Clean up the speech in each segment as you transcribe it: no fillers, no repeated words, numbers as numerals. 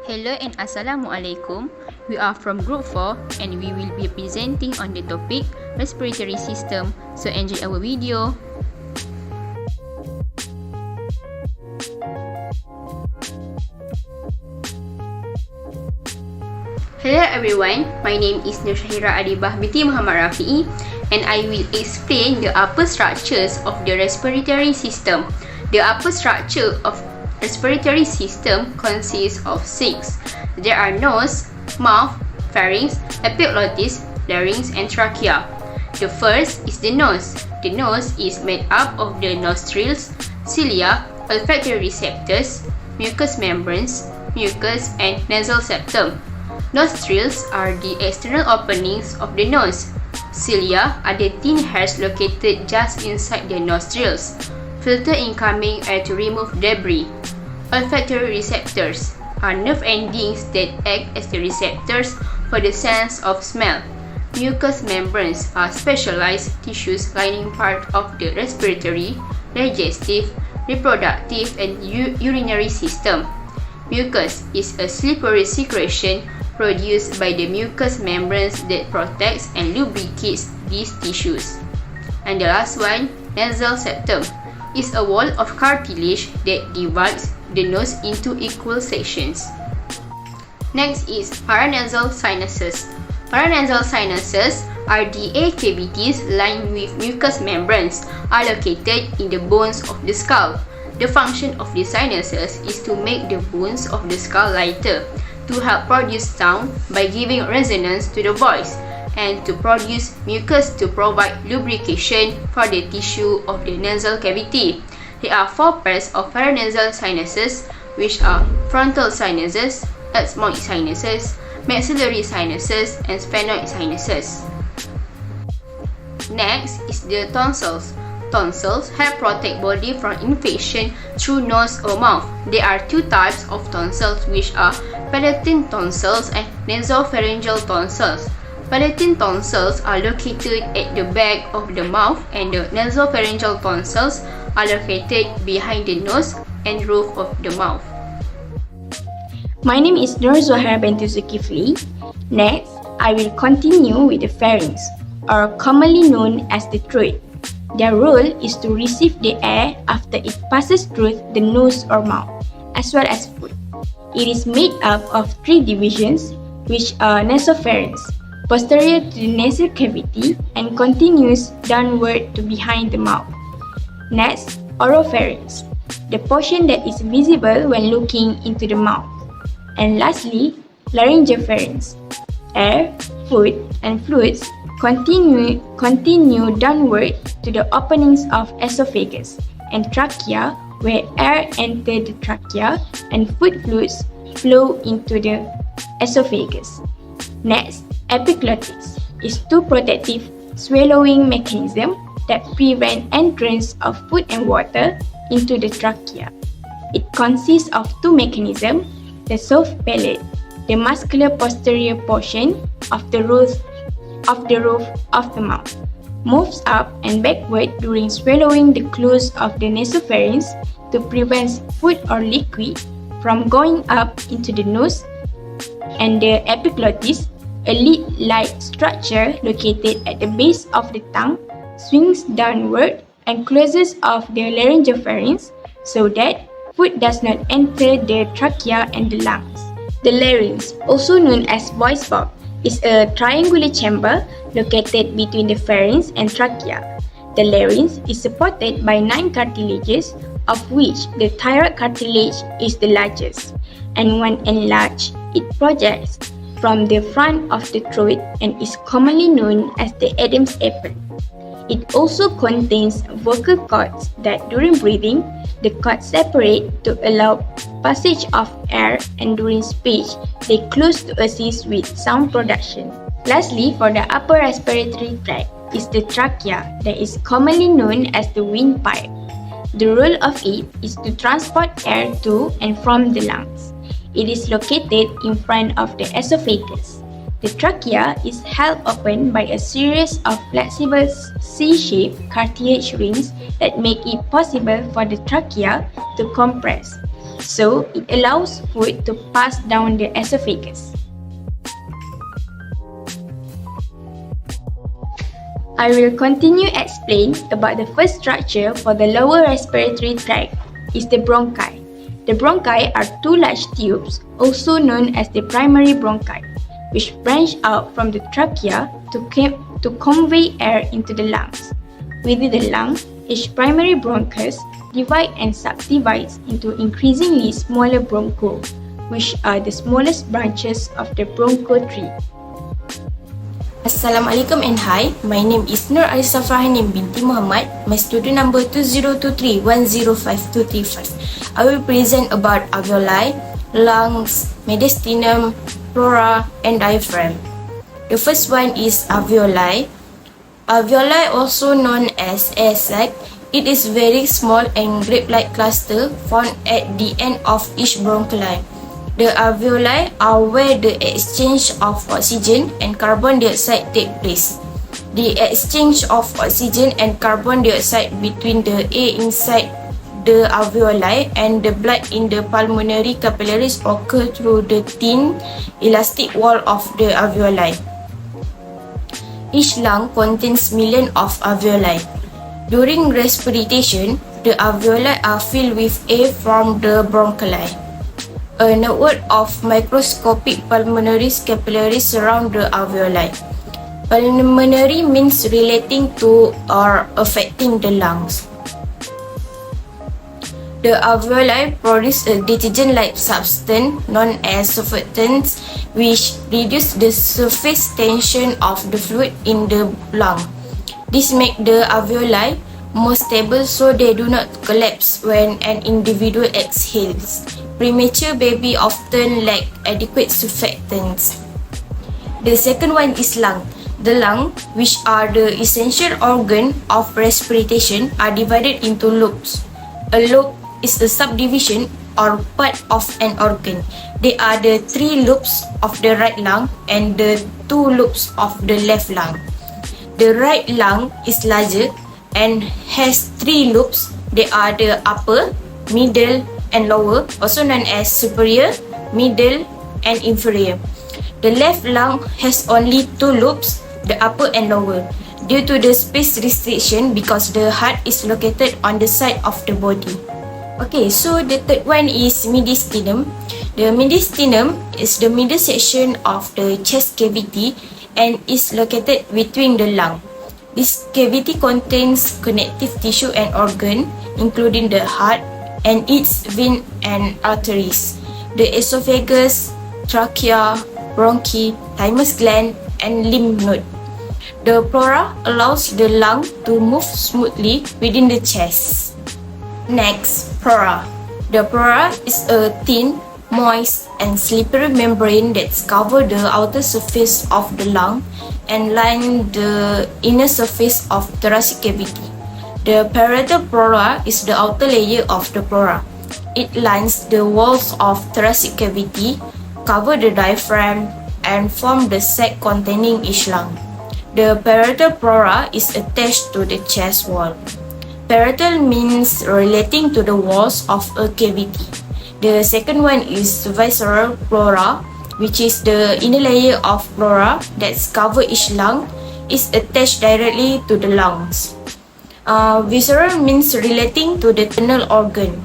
Hello and Assalamualaikum. We are from Group 4 and we will be presenting on the topic respiratory system. So enjoy our video. Hello everyone, my name is SHAHIRA ADIBAH binti MOHAMAD RAFIE and I will explain the upper structures of the respiratory system. The upper structure of respiratory system consists of 6. There are nose, mouth, pharynx, epiglottis, larynx and trachea. The first is the nose. The nose is made up of the nostrils, cilia, olfactory receptors, mucous membranes, mucus and nasal septum. Nostrils are the external openings of the nose. Cilia are the thin hairs located just inside the nostrils. Filter incoming air to remove debris. Olfactory receptors are nerve endings that act as the receptors for the sense of smell. Mucous membranes are specialized tissues lining part of the respiratory, digestive, reproductive and urinary system. Mucus is a slippery secretion produced by the mucous membranes that protects and lubricates these tissues. And the last one, nasal septum, is a wall of cartilage that divides the nose into equal sections. Next is paranasal sinuses. Paranasal sinuses are the air cavities lined with mucous membranes are located in the bones of the skull. The function of the sinuses is to make the bones of the skull lighter, to help produce sound by giving resonance to the voice, and to produce mucus to provide lubrication for the tissue of the nasal cavity. There are 4 pairs of paranasal sinuses, which are frontal sinuses, ethmoid sinuses, maxillary sinuses, and sphenoid sinuses. Next is the tonsils. Tonsils help protect body from infection through nose or mouth. There are 2 types of tonsils, which are palatine tonsils and nasopharyngeal tonsils. Palatine tonsils are located at the back of the mouth and the nasopharyngeal tonsils are located behind the nose and roof of the mouth. My name is NURZUHAIRAH binti ZULKIFLI. Next, I will continue with the pharynx, or commonly known as the throat. Their role is to receive the air after it passes through the nose or mouth, as well as food. It is made up of 3 divisions, which are nasopharynx, posterior to the nasal cavity and continues downward to behind the mouth. Next, oropharynx, the portion that is visible when looking into the mouth. And lastly, laryngopharynx. Air, food, and fluids continue downward to the openings of esophagus and trachea, where air enters the trachea and food fluids flow into the esophagus. Next, epiglottis is 2 protective swallowing mechanisms that prevent entrance of food and water into the trachea. It consists of 2 mechanisms: the soft palate, the muscular posterior portion of the roof of the mouth, moves up and backward during swallowing the close of the nasopharynx to prevent food or liquid from going up into the nose, and the epiglottis, a lid-like structure located at the base of the tongue, swings downward and closes off the laryngopharynx so that food does not enter the trachea and the lungs. The larynx, also known as voice box, is a triangular chamber located between the pharynx and trachea. The larynx is supported by 9 cartilages, of which the thyroid cartilage is the largest, and when enlarged, it projects from the front of the throat and is commonly known as the Adam's apple. It also contains vocal cords that during breathing, the cords separate to allow passage of air, and during speech, they close to assist with sound production. Lastly, for the upper respiratory tract is the trachea that is commonly known as the windpipe. The role of it is to transport air to and from the lungs. It is located in front of the esophagus. The trachea is held open by a series of flexible C-shaped cartilage rings that make it possible for the trachea to compress. so it allows food to pass down the esophagus. I will continue explain about the first structure for the lower respiratory tract is the bronchi. The bronchi are two large tubes, also known as the primary bronchi, which branch out from the trachea to convey air into the lungs. Within the lung, each primary bronchus divide and subdivides into increasingly smaller bronchi, which are the smallest branches of the broncho tree. Assalamualaikum and hi, my name is ARISA FARHANIM binti Muhammad. My student number 2023-105235. I will present about alveoli, lungs, mediastinum, pleura, and diaphragm. The first one is alveoli. Alveoli, also known as air sac, it is very small and grape-like cluster found at the end of each bronchi. The alveoli are where the exchange of oxygen and carbon dioxide take place. The exchange of oxygen and carbon dioxide between the air inside the alveoli and the blood in the pulmonary capillaries occur through the thin, elastic wall of the alveoli. Each lung contains millions of alveoli. During respiration, the alveoli are filled with air from the bronchi. A network of microscopic pulmonary capillaries surround the alveoli. Pulmonary means relating to or affecting the lungs. The alveoli produce a detergent-like substance known as surfactants, which reduce the surface tension of the fluid in the lung. This makes the alveoli more stable so they do not collapse when an individual exhales. Premature baby often lack adequate surfactants. The second one is lung. The lung, which are the essential organ of respiration, are divided into lobes. A lobe is a subdivision or part of an organ. They are the 3 lobes of the right lung and the 2 lobes of the left lung. The right lung is larger and has 3 lobes. They are the upper, middle, and lower, also known as superior, middle, and inferior. The left lung has only 2 lobes, the upper and lower, due to the space restriction because the heart is located on the side of the body. Okay, so the third one is mediastinum. The mediastinum is the middle section of the chest cavity and is located between the lung. This cavity contains connective tissue and organ, including the heart and its veins and arteries, the esophagus, trachea, bronchi, thymus gland, and lymph node. The pleura allows the lung to move smoothly within the chest. Next, pleura. The pleura is a thin, moist, and slippery membrane that covers the outer surface of the lung and line the inner surface of thoracic cavity. The parietal pleura is the outer layer of the pleura. It lines the walls of thoracic cavity, cover the diaphragm, and form the sac containing each lung. The parietal pleura is attached to the chest wall. Parietal means relating to the walls of a cavity. The second one is visceral pleura, which is the inner layer of pleura that covers each lung, is attached directly to the lungs. Visceral means relating to the internal organ.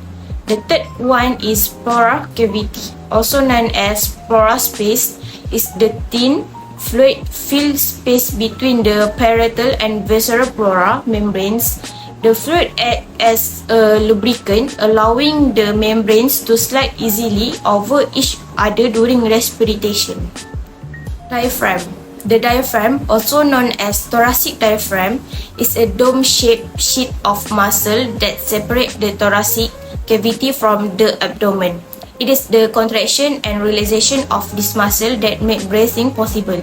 The third one is pleura cavity, also known as pleura space, is the thin, fluid-filled space between the parietal and visceral pleura membranes. The fluid acts as a lubricant, allowing the membranes to slide easily over each other during respiration. Diaphragm. The diaphragm, also known as thoracic diaphragm, is a dome-shaped sheet of muscle that separates the thoracic cavity from the abdomen. It is the contraction and relaxation of this muscle that make breathing possible.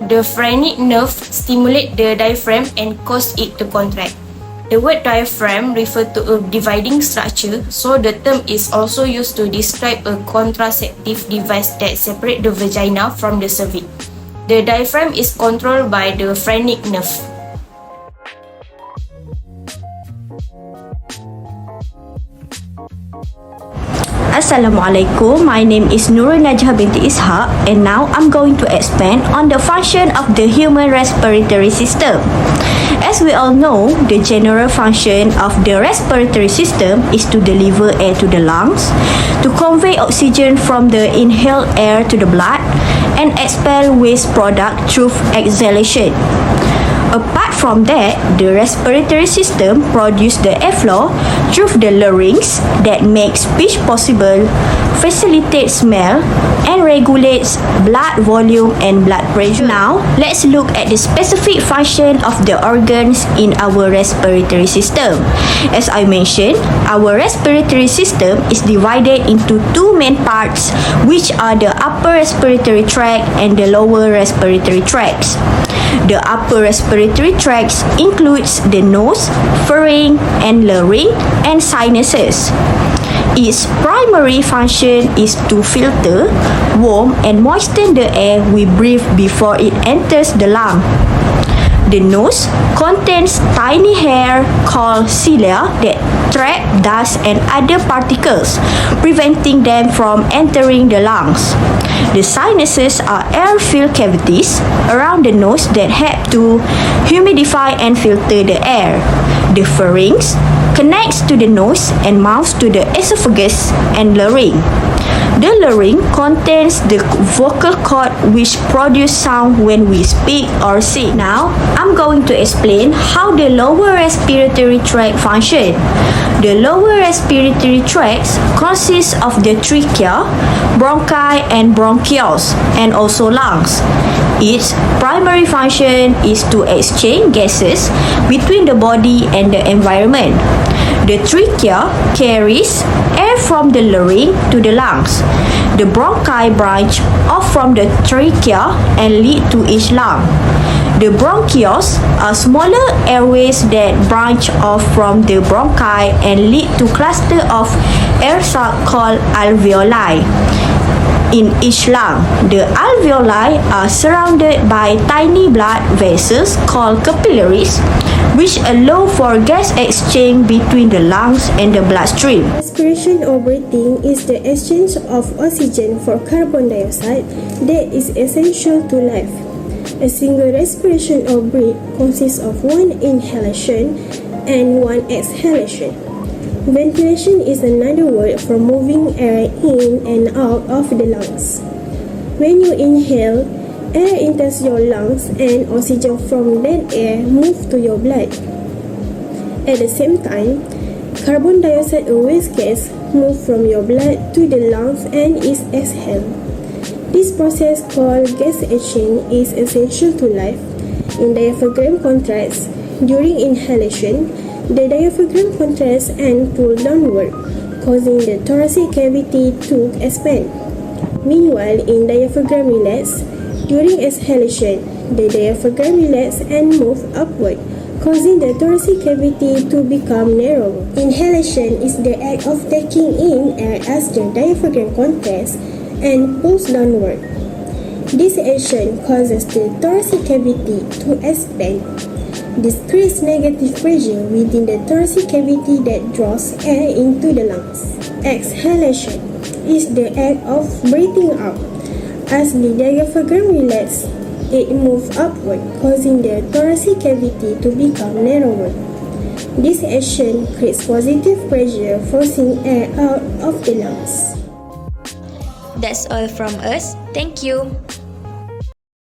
The phrenic nerve stimulates the diaphragm and cause it to contract. The word diaphragm refers to a dividing structure, so the term is also used to describe a contraceptive device that separates the vagina from the cervix. The diaphragm is controlled by the phrenic nerve. Assalamualaikum, my name is NURUL binti ISHAK, and now I'm going to expand on the function of the human respiratory system. As we all know, the general function of the respiratory system is to deliver air to the lungs, to convey oxygen from the inhaled air to the blood, and expel waste product through exhalation. Apart from that, the respiratory system produces the airflow through the larynx that makes speech possible, facilitates smell, and regulates blood volume and blood pressure. Now, let's look at the specific function of the organs in our respiratory system. As I mentioned, our respiratory system is divided into two main parts, which are the upper respiratory tract and the lower respiratory tracts. The upper respiratory tracts includes the nose, pharynx, and larynx, and sinuses. Its primary function is to filter, warm, and moisten the air we breathe before it enters the lung. The nose contains tiny hair called cilia that trap dust and other particles, preventing them from entering the lungs. The sinuses are air-filled cavities around the nose that help to humidify and filter the air. The pharynx connects to the nose and mouth to the esophagus and larynx. The larynx contains the vocal cord which produce sound when we speak or sing. Now, I'm going to explain how the lower respiratory tract function. The lower respiratory tracts consists of the trachea, bronchi, and bronchioles, and also lungs. Its primary function is to exchange gases between the body and the environment. The trachea carries air from the larynx to the lungs. The bronchi branch off from the trachea and lead to each lung. The bronchioles are smaller airways that branch off from the bronchi and lead to cluster of air sacs called alveoli. In each lung, the alveoli are surrounded by tiny blood vessels called capillaries, which allow for gas exchange between the lungs and the bloodstream. Respiration or breathing is the exchange of oxygen for carbon dioxide that is essential to life. A single respiration or breath consists of one inhalation and one exhalation. Ventilation is another word for moving air in and out of the lungs. When you inhale, air enters your lungs and oxygen from that air moves to your blood. At the same time, carbon dioxide, a waste gas, moves from your blood to the lungs and is exhaled. This process called gas exchange is essential to life. In diaphragm contracts, during inhalation, the diaphragm contracts and pulls downward, causing the thoracic cavity to expand. Meanwhile, in diaphragm relax, during exhalation, the diaphragm relax and move upward, causing the thoracic cavity to become narrower. Inhalation is the act of taking in air as the diaphragm contracts and pulls downward. This action causes the thoracic cavity to expand. This creates negative pressure within the thoracic cavity that draws air into the lungs. Exhalation is the act of breathing out. As the diaphragm relaxes, it moves upward, causing the thoracic cavity to become narrower. This action creates positive pressure, forcing air out of the lungs. That's all from us. Thank you.